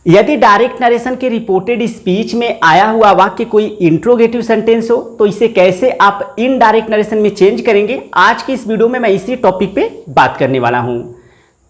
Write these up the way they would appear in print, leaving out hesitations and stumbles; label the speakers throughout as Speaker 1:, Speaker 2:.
Speaker 1: यदि direct narration के reported speech में आया हुआ वाक्य कोई इंट्रोगेटिव सेंटेंस हो तो इसे कैसे आप इनडायरेक्ट नरेशन में चेंज करेंगे, आज की इस वीडियो में मैं इसी टॉपिक पे बात करने वाला हूं।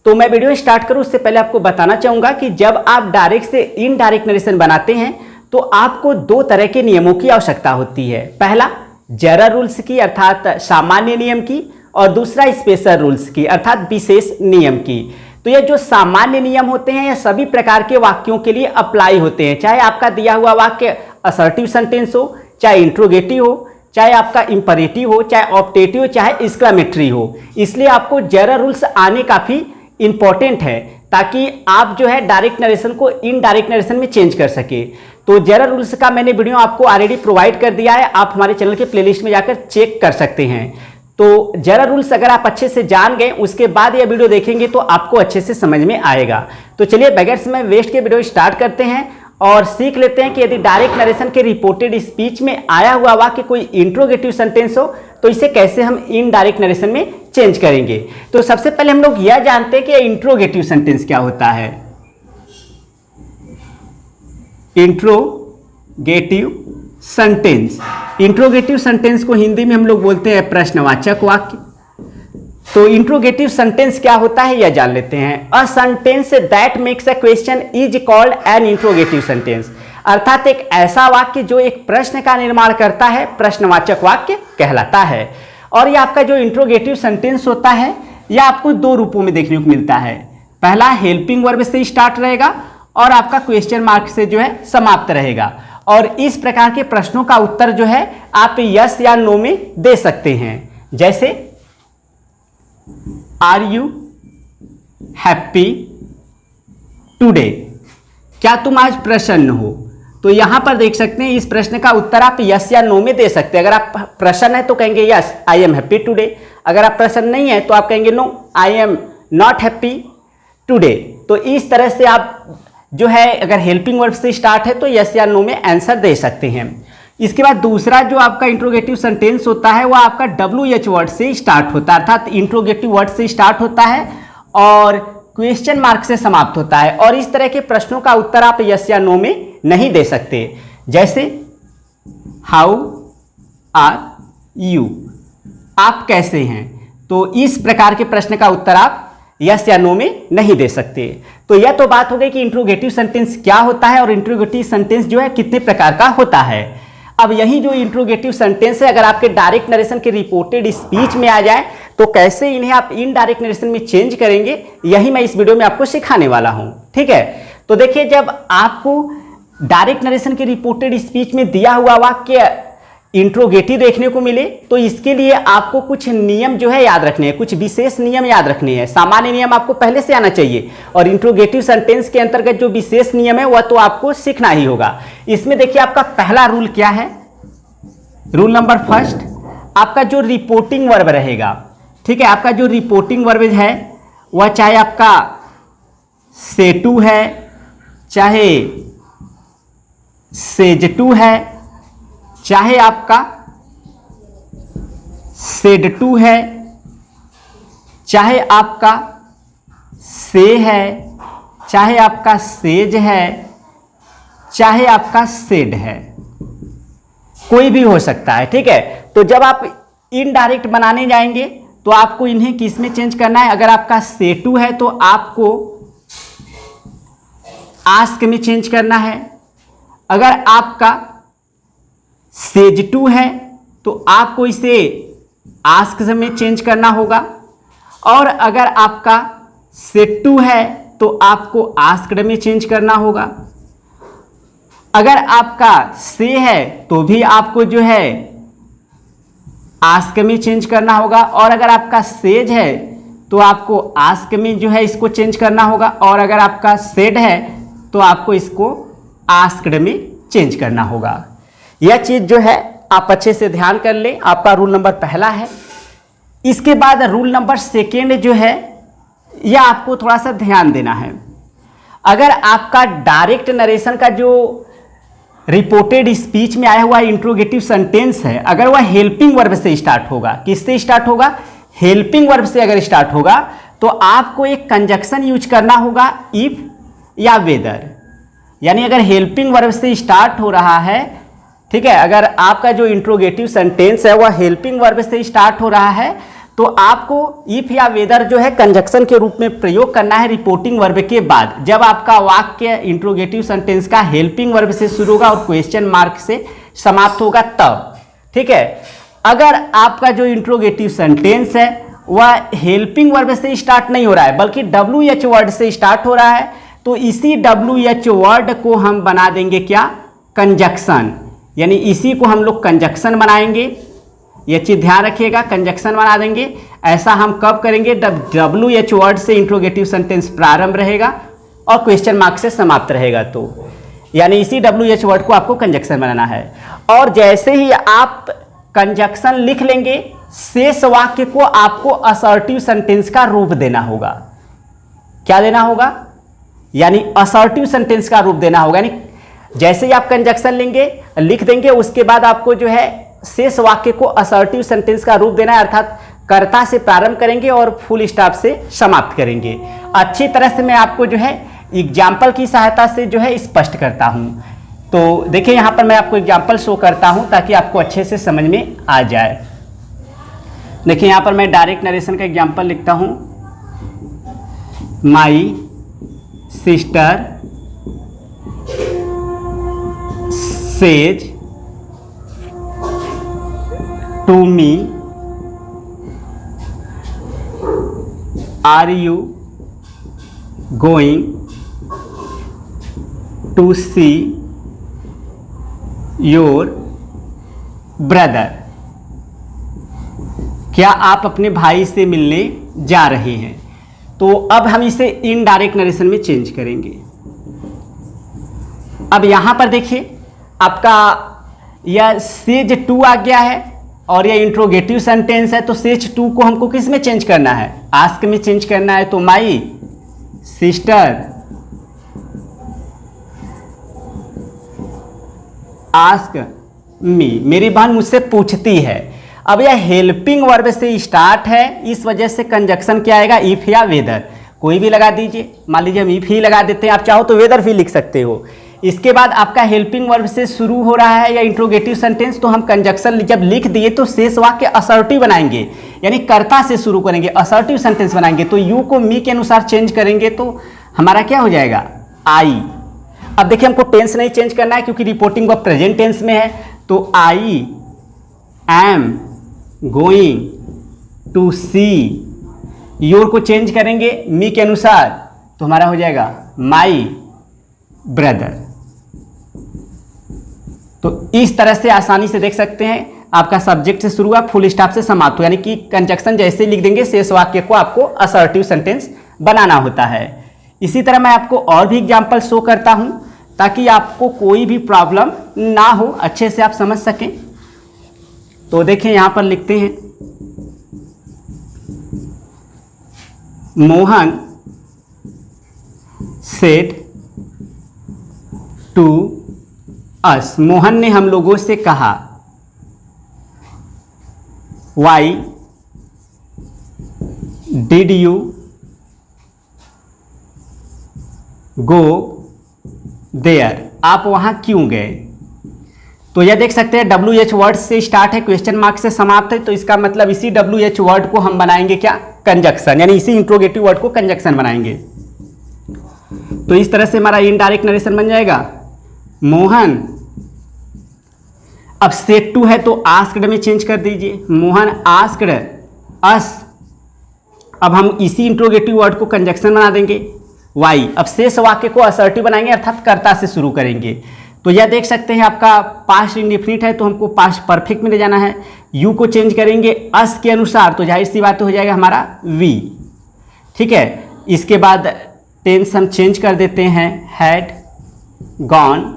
Speaker 1: तो मैं वीडियो स्टार्ट करूं उससे पहले आपको बताना चाहूंगा कि जब आप डायरेक्ट से इनडायरेक्ट नरेशन बनाते हैं तो आपको दो तरह के नियमों की आवश्यकता होती है। पहला जनरल रूल्स की अर्थात सामान्य नियम की, और दूसरा स्पेशल रूल्स की अर्थात विशेष नियम की। तो ये जो सामान्य नियम होते हैं ये सभी प्रकार के वाक्यों के लिए अप्लाई होते हैं, चाहे आपका दिया हुआ वाक्य असर्टिव सेंटेंस हो, चाहे इंट्रोगेटिव हो, चाहे आपका इंपरेटिव हो, चाहे ऑप्टेटिव हो, चाहे एक्सक्लेमेटरी हो। इसलिए आपको जनरल रूल्स आने काफ़ी इंपॉर्टेंट है ताकि आप जो है डायरेक्ट नरेशन को इनडायरेक्ट नरेशन में चेंज कर सके। तो जनरल रूल्स का मैंने वीडियो आपको ऑलरेडी प्रोवाइड कर दिया है, आप हमारे चैनल के प्लेलिस्ट में जाकर चेक कर सकते हैं। तो जनरल रूल्स अगर आप अच्छे से जान गए उसके बाद यह वीडियो देखेंगे तो आपको अच्छे से समझ में आएगा। तो चलिए बगैर समय वेस्ट के वीडियो स्टार्ट करते हैं और सीख लेते हैं कि यदि डायरेक्ट नरेशन के रिपोर्टेड स्पीच में आया हुआ वाक्य कोई इंट्रोगेटिव सेंटेंस हो तो इसे कैसे हम इनडायरेक्ट नरेशन में चेंज करेंगे। तो सबसे पहले हम लोग यह जानते हैं कि इंट्रोगेटिव सेंटेंस क्या होता है। इंट्रोगेटिव सेंटेंस, इंट्रोगेटिव सेंटेंस को हिंदी में हम लोग बोलते हैं प्रश्नवाचक वाक्य। तो इंट्रोगेटिव सेंटेंस क्या होता है यह जान लेते हैं। A sentence that makes a question is called an interrogative sentence, अर्थात एक ऐसा वाक्य जो एक प्रश्न का निर्माण करता है प्रश्नवाचक वाक्य कहलाता है। और यह आपका जो इंट्रोगेटिव सेंटेंस होता है यह आपको दो रूपों में देखने को मिलता है। पहला हेल्पिंग वर्ब से स्टार्ट रहेगा और आपका क्वेश्चन मार्क से जो है समाप्त रहेगा। और इस प्रकार के प्रश्नों का उत्तर जो है आप यस या नो में दे सकते हैं। जैसे आर यू हैप्पी टुडे, क्या तुम आज प्रसन्न हो। तो यहां पर देख सकते हैं इस प्रश्न का उत्तर आप यस या नो में दे सकते हैं। अगर आप प्रसन्न है तो कहेंगे yes I am happy today, अगर आप प्रसन्न नहीं है तो आप कहेंगे no I am not happy today. तो इस तरह से आप जो है अगर हेल्पिंग वर्ब से स्टार्ट है तो यस या नो में आंसर दे सकते हैं। इसके बाद दूसरा जो आपका इंट्रोगेटिव सेंटेंस होता है वह आपका WH वर्ड से स्टार्ट होता है, अर्थात इंट्रोगेटिव वर्ड से स्टार्ट होता है और क्वेश्चन मार्क से समाप्त होता है। और इस तरह के प्रश्नों का उत्तर आप यस या नो में नहीं दे सकते। जैसे हाउ आर यू, आप कैसे हैं। तो इस प्रकार के प्रश्न का उत्तर आप यस या नो में नहीं दे सकते। तो यह तो बात हो गई कि इंट्रोगेटिव सेंटेंस क्या होता है और इंट्रोगेटिव सेंटेंस जो है कितने प्रकार का होता है। अब यही जो इंट्रोगेटिव सेंटेंस है अगर आपके डायरेक्ट नरेशन के रिपोर्टेड स्पीच में आ जाए तो कैसे इन्हें आप इनडायरेक्ट नरेशन में चेंज करेंगे यही मैं इस वीडियो में आपको सिखाने वाला हूं। ठीक है, तो देखिए जब आपको डायरेक्ट नरेशन के रिपोर्टेड स्पीच में दिया हुआ वाक्य इंट्रोगेटिव देखने को मिले तो इसके लिए आपको कुछ नियम जो है याद रखने हैं, कुछ विशेष नियम याद रखने हैं। सामान्य नियम आपको पहले से आना चाहिए और इंट्रोगेटिव सेंटेंस के अंतर्गत जो विशेष नियम है वह तो आपको सीखना ही होगा। इसमें देखिए आपका पहला रूल क्या है। रूल नंबर फर्स्ट, आपका जो रिपोर्टिंग वर्ब रहेगा, ठीक है, आपका जो रिपोर्टिंग वर्ब है वह चाहे आपका से टू है, चाहे सेज टू है, चाहे आपका सेड टू है, चाहे आपका से है, चाहे आपका सेज है, चाहे आपका सेड है, कोई भी हो सकता है। ठीक है, तो जब आप इनडायरेक्ट बनाने जाएंगे तो आपको इन्हें किस में चेंज करना है। अगर आपका से टू है तो आपको आस्क में चेंज करना है। अगर आपका सेज टू है तो आपको इसे आस्क में चेंज करना होगा। और अगर आपका सेड टू है तो आपको आस्क्ड में चेंज करना होगा। अगर आपका से है तो भी आपको जो है आस्क में चेंज करना होगा। और अगर आपका सेज है तो आपको आस्क में जो है इसको चेंज करना होगा। और अगर आपका सेड है तो आपको इसको आस्क्ड में चेंज करना होगा। यह चीज जो है आप अच्छे से ध्यान कर लें, आपका रूल नंबर पहला है। इसके बाद रूल नंबर सेकेंड जो है यह आपको थोड़ा सा ध्यान देना है। अगर आपका डायरेक्ट नरेशन का जो रिपोर्टेड स्पीच में आया हुआ इंट्रोगेटिव सेंटेंस है अगर वह हेल्पिंग वर्ब से स्टार्ट होगा, किससे स्टार्ट होगा, हेल्पिंग वर्ब से अगर स्टार्ट होगा तो आपको एक कंजक्शन यूज करना होगा इफ या वेदर। यानी अगर हेल्पिंग वर्ब से स्टार्ट हो रहा है, ठीक है, अगर आपका जो इंट्रोगेटिव सेंटेंस है वह हेल्पिंग वर्ब से स्टार्ट हो रहा है तो आपको इफ या वेदर जो है कंजक्शन के रूप में प्रयोग करना है रिपोर्टिंग वर्ब के बाद। जब आपका वाक्य इंट्रोगेटिव सेंटेंस का हेल्पिंग वर्ब से शुरू होगा और क्वेश्चन मार्क से समाप्त होगा तब, ठीक है। अगर आपका जो इंट्रोगेटिव सेंटेंस है वह हेल्पिंग वर्ब से स्टार्ट नहीं हो रहा है बल्कि WH वर्ड से स्टार्ट हो रहा है तो इसी WH वर्ड को हम बना देंगे क्या, कंजक्शन, यानी इसी को हम लोग कंजक्शन बनाएंगे। ये चीज़ ध्यान रखिएगा, कंजक्शन बना देंगे। ऐसा हम कब करेंगे, WH वर्ड से इंट्रोगेटिव सेंटेंस प्रारंभ रहेगा और क्वेश्चन मार्क से समाप्त रहेगा, तो यानी इसी WH वर्ड को आपको कंजक्शन बनाना है। और जैसे ही आप कंजक्शन लिख लेंगे शेष वाक्य को आपको असर्टिव सेंटेंस का रूप देना होगा। क्या देना होगा, यानी असर्टिव सेंटेंस का रूप देना होगा। यानी जैसे ही आप कंजक्शन लेंगे लिख देंगे उसके बाद आपको जो है शेष वाक्य को असर्टिव सेंटेंस का रूप देना है, अर्थात कर्ता से प्रारंभ करेंगे और फुल स्टॉप से समाप्त करेंगे। अच्छी तरह से मैं आपको जो है एग्जाम्पल की सहायता से जो है स्पष्ट करता हूं। तो देखिए यहाँ पर मैं आपको एग्जाम्पल शो करता हूं ताकि आपको अच्छे से समझ में आ जाए। देखिए यहाँ पर मैं डायरेक्ट नरेशन का एग्जाम्पल लिखता हूं। My sister says to me, are you going to see your brother? क्या आप अपने भाई से मिलने जा रहे हैं? तो अब हम इसे इनडायरेक्ट नरेशन में चेंज करेंगे। अब यहां पर देखिए आपका यह सेज टू आ गया है और यह इंट्रोगेटिव सेंटेंस है, तो सेज टू को हमको किस में चेंज करना है, आस्क में चेंज करना है। तो माई सिस्टर आस्क मी, मेरी बहन मुझसे पूछती है। अब यह हेल्पिंग वर्ब से स्टार्ट है, इस वजह से कंजक्शन क्या आएगा, इफ या वेदर, कोई भी लगा दीजिए। मान लीजिए हम इफ ही लगा देते हैं, आप चाहो तो वेदर भी लिख सकते हो। इसके बाद आपका हेल्पिंग वर्ब से शुरू हो रहा है या इंट्रोगेटिव सेंटेंस, तो हम कंजक्शन जब लिख दिए तो शेष वाक्य असर्टिव बनाएंगे, यानी कर्ता से शुरू करेंगे, असर्टिव सेंटेंस बनाएंगे। तो यू को मी के अनुसार चेंज करेंगे तो हमारा क्या हो जाएगा, आई। अब देखिए हमको टेंस नहीं चेंज करना है क्योंकि रिपोर्टिंग वर्ब प्रेजेंट टेंस में है, तो I am going to see, your को चेंज करेंगे मी के अनुसार तो हमारा हो जाएगा माई ब्रदर। तो इस तरह से आसानी से देख सकते हैं आपका सब्जेक्ट से शुरू हुआ फुल स्टॉप से समाप्त हो, यानी कि कंजक्शन जैसे लिख देंगे शेष वाक्य को आपको असर्टिव सेंटेंस बनाना होता है। इसी तरह मैं आपको और भी एग्जांपल शो करता हूं ताकि आपको कोई भी प्रॉब्लम ना हो, अच्छे से आप समझ सकें। तो देखें यहां पर लिखते हैं Mohan said to us, Mohan ने हम लोगों से कहा। Why did you go there, आप वहां क्यों गए। तो यह देख सकते हैं WH वर्ड से स्टार्ट है, क्वेश्चन मार्क से समाप्त है, तो इसका मतलब इसी WH वर्ड को हम बनाएंगे क्या, कंजक्शन, यानी इसी इंट्रोगेटिव वर्ड को कंजक्शन बनाएंगे। तो इस तरह से हमारा इनडायरेक्ट नरेशन बन जाएगा। मोहन, अब सेड टू है तो आस्क्ड में चेंज कर दीजिए, मोहन आस्क्ड अस, अब हम इसी इंट्रोगेटिव वर्ड को कंजक्शन बना देंगे वाई। अब शेष वाक्य को असर्टिव बनाएंगे अर्थात कर्ता से शुरू करेंगे। तो यह देख सकते हैं आपका पास्ट इंडेफिनिट है तो हमको पास्ट परफेक्ट में ले जाना है, यू को चेंज करेंगे अस के अनुसार, तो जाहिर सी बात हो जाएगा हमारा वी, ठीक है। इसके बाद टेंस हम चेंज कर देते हैं, हैड गॉन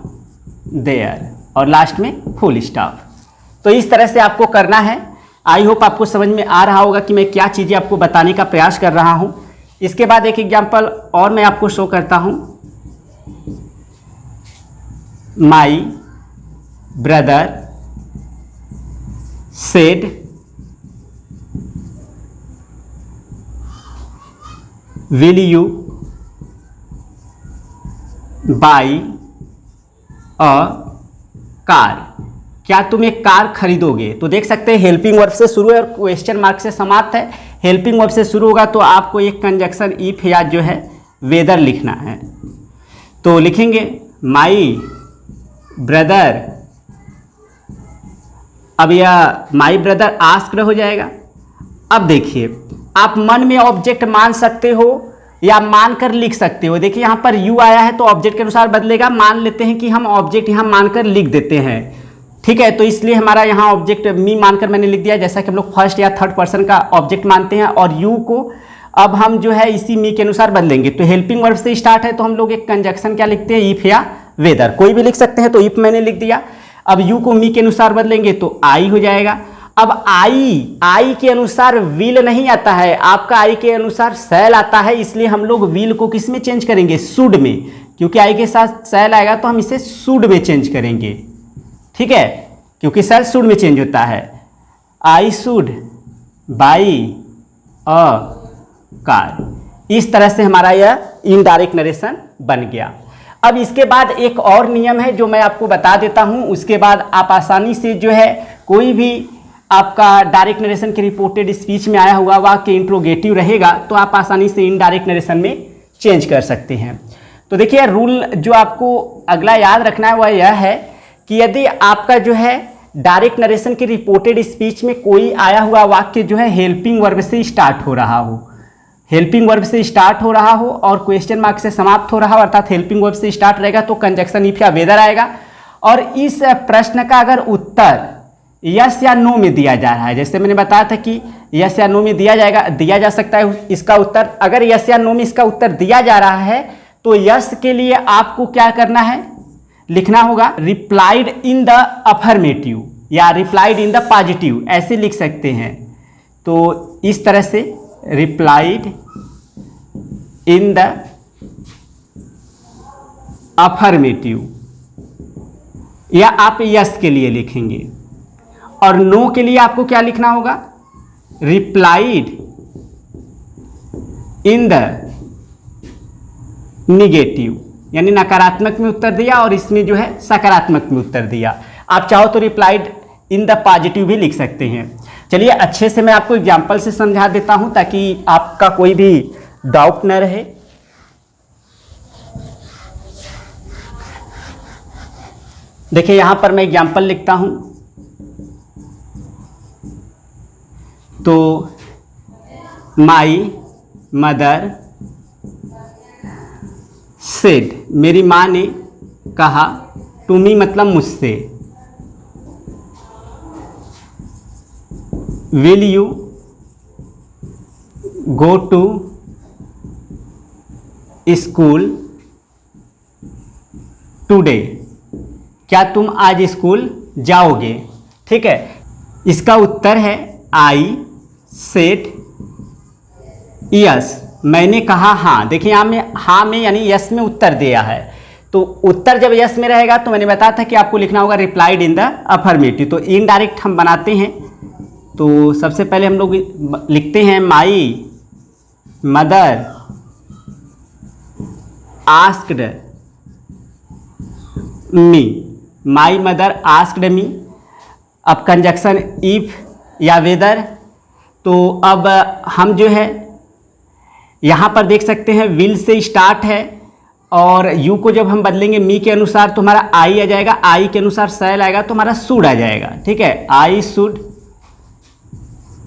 Speaker 1: देयर, और लास्ट में फुल स्टॉप। तो इस तरह से आपको करना है। आई होप आपको समझ में आ रहा होगा कि मैं क्या चीज़ें आपको बताने का प्रयास कर रहा हूं। इसके बाद एक एग्जांपल और मैं आपको शो करता हूं। My brother said will you by a car, क्या तुम एक कार खरीदोगे। तो देख सकते हैं हेल्पिंग वर्ब से शुरू है और क्वेश्चन मार्क से समाप्त है। हेल्पिंग वर्ब से शुरू होगा तो आपको एक कंजक्शन इफ या जो है वेदर लिखना है। तो लिखेंगे माई ब्रदर, अब यह माई ब्रदर आस्क्ड हो जाएगा। अब देखिए आप मन में ऑब्जेक्ट मान सकते हो या मानकर लिख सकते हो। देखिए यहाँ पर यू आया है तो ऑब्जेक्ट के अनुसार बदलेगा। मान लेते हैं कि हम ऑब्जेक्ट यहाँ मानकर लिख देते हैं, ठीक है। तो इसलिए हमारा यहाँ ऑब्जेक्ट मी मानकर मैंने लिख दिया, जैसा कि हम लोग फर्स्ट या थर्ड पर्सन का ऑब्जेक्ट मानते हैं। और यू को अब हम जो है इसी मी के अनुसार बदलेंगे। तो हेल्पिंग वर्ब से स्टार्ट है तो हम लोग एक कंजक्शन क्या लिखते हैं, इफ या वेदर, कोई भी लिख सकते हैं। तो इफ मैंने लिख दिया। अब यू को मी के अनुसार बदलेंगे तो आई हो जाएगा। अब आई के अनुसार विल नहीं आता है, आपका आई के अनुसार शैल आता है। इसलिए हम लोग विल को किस में चेंज करेंगे, शुड में, क्योंकि आई के साथ शैल आएगा तो हम इसे शुड में चेंज करेंगे, ठीक है, क्योंकि शैल शुड में चेंज होता है। I should by a car. इस तरह से हमारा यह इनडायरेक्ट नरेशन बन गया। अब इसके बाद एक और नियम है जो मैं आपको बता देता हूं, उसके बाद आप आसानी से जो है कोई भी आपका डायरेक्ट नरेशन के रिपोर्टेड स्पीच में आया हुआ वाक्य इंट्रोगेटिव रहेगा तो आप आसानी से इनडायरेक्ट नरेशन में चेंज कर सकते हैं। तो देखिए रूल जो आपको अगला याद रखना है वह यह है कि यदि आपका जो है डायरेक्ट नरेशन की रिपोर्टेड स्पीच में कोई आया हुआ वाक्य जो है हेल्पिंग वर्ब से स्टार्ट हो रहा हो, हेल्पिंग वर्ब से स्टार्ट हो रहा हो और क्वेश्चन मार्क से समाप्त हो रहा हो, अर्थात हेल्पिंग वर्ब से स्टार्ट रहेगा तो कंजक्शन इफ या वेदर आएगा। और इस प्रश्न का अगर उत्तर यस या नो में दिया जा रहा है, जैसे मैंने बताया था कि यस या नो में दिया जा सकता है इसका उत्तर। अगर यस या नो में इसका उत्तर दिया जा रहा है तो यस के लिए आपको क्या करना है, लिखना होगा रिप्लाइड इन द अफर्मेटिव या रिप्लाइड इन द पॉजिटिव, ऐसे लिख सकते हैं। तो इस तरह से रिप्लाइड इन द अफर्मेटिव, या आप यस के लिए लिखेंगे। और नो के लिए आपको क्या लिखना होगा, रिप्लाइड इन द निगेटिव, यानी नकारात्मक में उत्तर दिया और इसमें जो है सकारात्मक में उत्तर दिया। आप चाहो तो रिप्लाइड इन द पॉजिटिव भी लिख सकते हैं। चलिए अच्छे से मैं आपको एग्जाम्पल से समझा देता हूं ताकि आपका कोई भी डाउट न रहे। देखिए यहां पर मैं एग्जाम्पल लिखता हूं तो माई मदर सेड, मेरी माँ ने कहा, टू मी मतलब मुझसे, will you go to school today, क्या तुम आज स्कूल जाओगे, ठीक है। इसका उत्तर है आई सेड यस, मैंने कहा हाँ। देखिए यहाँ में हाँ में यानी यस में उत्तर दिया है, तो उत्तर जब यस में रहेगा तो मैंने बताया था कि आपको लिखना होगा रिप्लाइड इन द अफर्मेटिव। तो इनडायरेक्ट हम बनाते हैं। तो सबसे पहले हम लोग लिखते हैं my mother asked me, my mother asked me. अब कंजक्शन इफ या वेदर, तो अब हम जो है यहाँ पर देख सकते हैं विल से स्टार्ट है और यू को जब हम बदलेंगे मी के अनुसार तो हमारा आई आ जाएगा, आई के अनुसार शैल आएगा तो हमारा शुड आ जाएगा, ठीक है। I should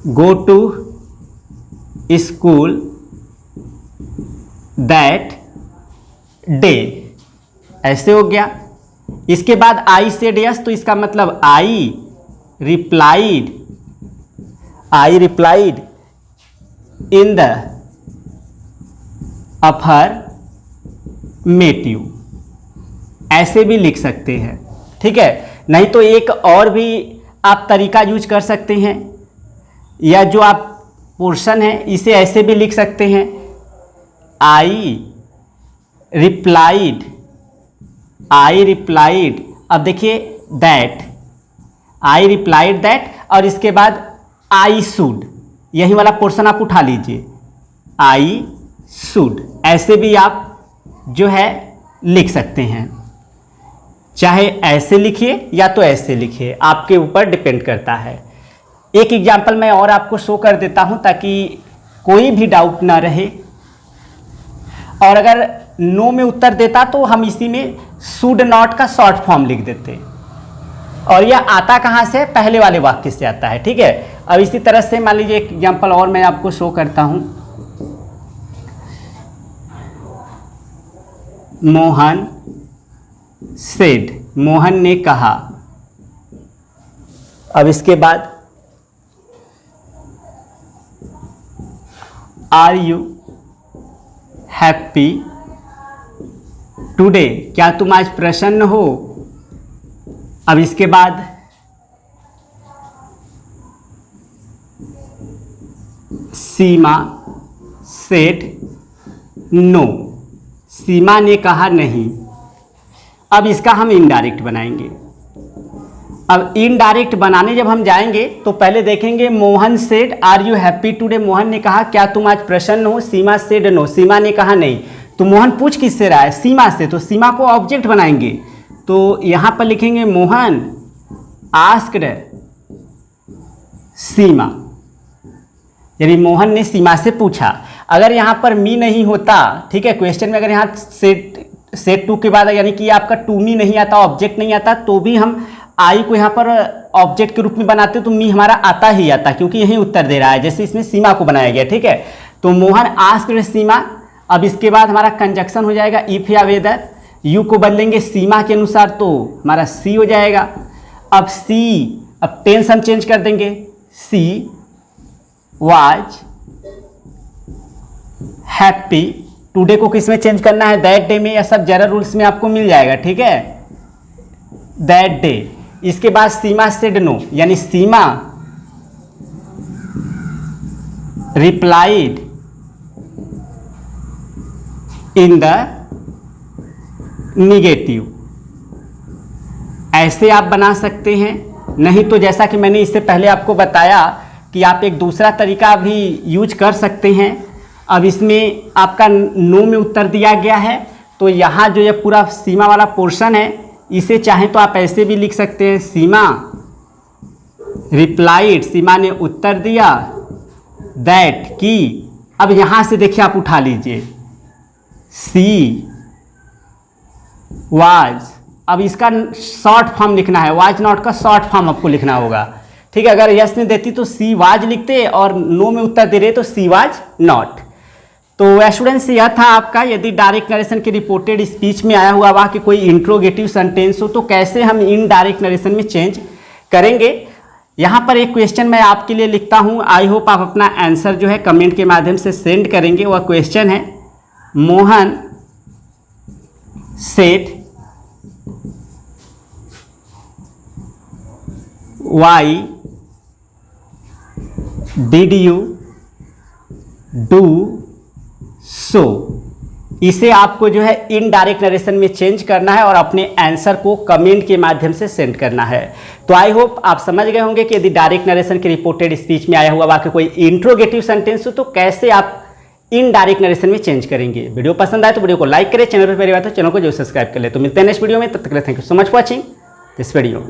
Speaker 1: go to school that day, ऐसे हो गया। इसके बाद आई सेड यस, तो इसका मतलब I replied in the affirmative, ऐसे भी लिख सकते हैं, ठीक है। नहीं तो एक और भी आप तरीका यूज कर सकते हैं, या जो आप पोर्शन है इसे ऐसे भी लिख सकते हैं, आई रिप्लाइड, अब देखिए दैट, आई रिप्लाइड दैट और इसके बाद आई शुड, यही वाला पोर्शन आप उठा लीजिए, आई शुड, ऐसे भी आप जो है लिख सकते हैं। चाहे ऐसे लिखिए या तो ऐसे लिखिए, आपके ऊपर डिपेंड करता है। एक एग्जाम्पल मैं और आपको शो कर देता हूं ताकि कोई भी डाउट ना रहे। और अगर नो में उत्तर देता तो हम इसी में शुड नॉट का शॉर्ट फॉर्म लिख देते, और यह आता कहाँ से? पहले वाले वाक्य से आता है। ठीक है, अब इसी तरह से मान लीजिए एक एग्जाम्पल और मैं आपको शो करता हूं। मोहन सेड, मोहन ने कहा। अब इसके बाद आर यू हैप्पी टुडे, क्या तुम आज प्रसन्न हो? अब इसके बाद सीमा सेड नो, सीमा ने कहा नहीं। अब इसका हम इनडायरेक्ट बनाएंगे। अब इनडायरेक्ट बनाने जब हम जाएंगे तो पहले देखेंगे Mohan said are you happy today, Mohan ने कहा क्या तुम आज प्रसन्न हो? सीमा सेड नो, सीमा ने कहा नहीं। तो मोहन पूछ किससे रहा है? सीमा से, तो सीमा को ऑब्जेक्ट बनाएंगे। तो यहां पर लिखेंगे मोहन आस्क्ड सीमा, यानी मोहन ने सीमा से पूछा। अगर यहां पर मी नहीं होता, ठीक है, क्वेश्चन में अगर यहां सेट टू के बाद यानी कि आपका टू मी नहीं आता, ऑब्जेक्ट नहीं आता, तो भी हम आई को यहाँ पर ऑब्जेक्ट के रूप में बनाते तो मी हमारा आता ही आता, क्योंकि यही उत्तर दे रहा है, जैसे इसमें सीमा को बनाया गया। ठीक है, तो मोहन आस्क्ड सीमा। अब इसके बाद हमारा कंजक्शन हो जाएगा इफ या वेदर, यू को बदलेंगे सीमा के अनुसार तो हमारा सी हो जाएगा। अब सी, अब टेंस हम चेंज कर देंगे, सी वाज हैप्पी टुडे को किस में चेंज करना है? दैट डे में, या सब जनरल रूल्स में आपको मिल जाएगा। ठीक है, दैट डे। इसके बाद सीमा सेड नो, यानी सीमा रिप्लाइड इन द निगेटिव, ऐसे आप बना सकते हैं। नहीं तो जैसा कि मैंने इससे पहले आपको बताया कि आप एक दूसरा तरीका भी यूज कर सकते हैं। अब इसमें आपका नो में उत्तर दिया गया है, तो यहाँ जो ये पूरा सीमा वाला पोर्शन है, इसे चाहें तो आप ऐसे भी लिख सकते हैं, सीमा रिप्लाइड, सीमा ने उत्तर दिया, दैट की। अब यहाँ से देखिए आप उठा लीजिए, सी वाज। अब इसका शॉर्ट फॉर्म लिखना है, वाज नॉट का शॉर्ट फॉर्म आपको लिखना होगा। ठीक है, अगर यस में देती तो सी वाज लिखते, और नो में उत्तर दे रहे तो सी वाज नॉट। तो स्टूडेंट्स, यह था आपका, यदि डायरेक्ट नरेशन के रिपोर्टेड स्पीच में आया हुआ वाक्य कोई इंट्रोगेटिव सेंटेंस हो तो कैसे हम इनडायरेक्ट नरेशन में चेंज करेंगे। यहाँ पर एक क्वेश्चन मैं आपके लिए लिखता हूँ, आई होप आप अपना आंसर जो है कमेंट के माध्यम से सेंड करेंगे। वह क्वेश्चन है, Mohan said why did you do so. इसे आपको जो है इनडायरेक्ट नरेशन में चेंज करना है और अपने आंसर को कमेंट के माध्यम से सेंड करना है। तो आई होप आप समझ गए होंगे कि यदि डायरेक्ट नरेशन के रिपोर्टेड स्पीच में आया हुआ वाक्य कोई इंट्रोगेटिव सेंटेंस हो तो कैसे आप इनडायरेक्ट नरेशन में चेंज करेंगे। वीडियो पसंद आए तो वीडियो को लाइक करें, चैनल पर पहली बार तो चैनल को जो सब्सक्राइब कर ले। तो मिलते हैं नेक्स्ट वीडियो में, तब तक के लिए thank you so much for watching this video.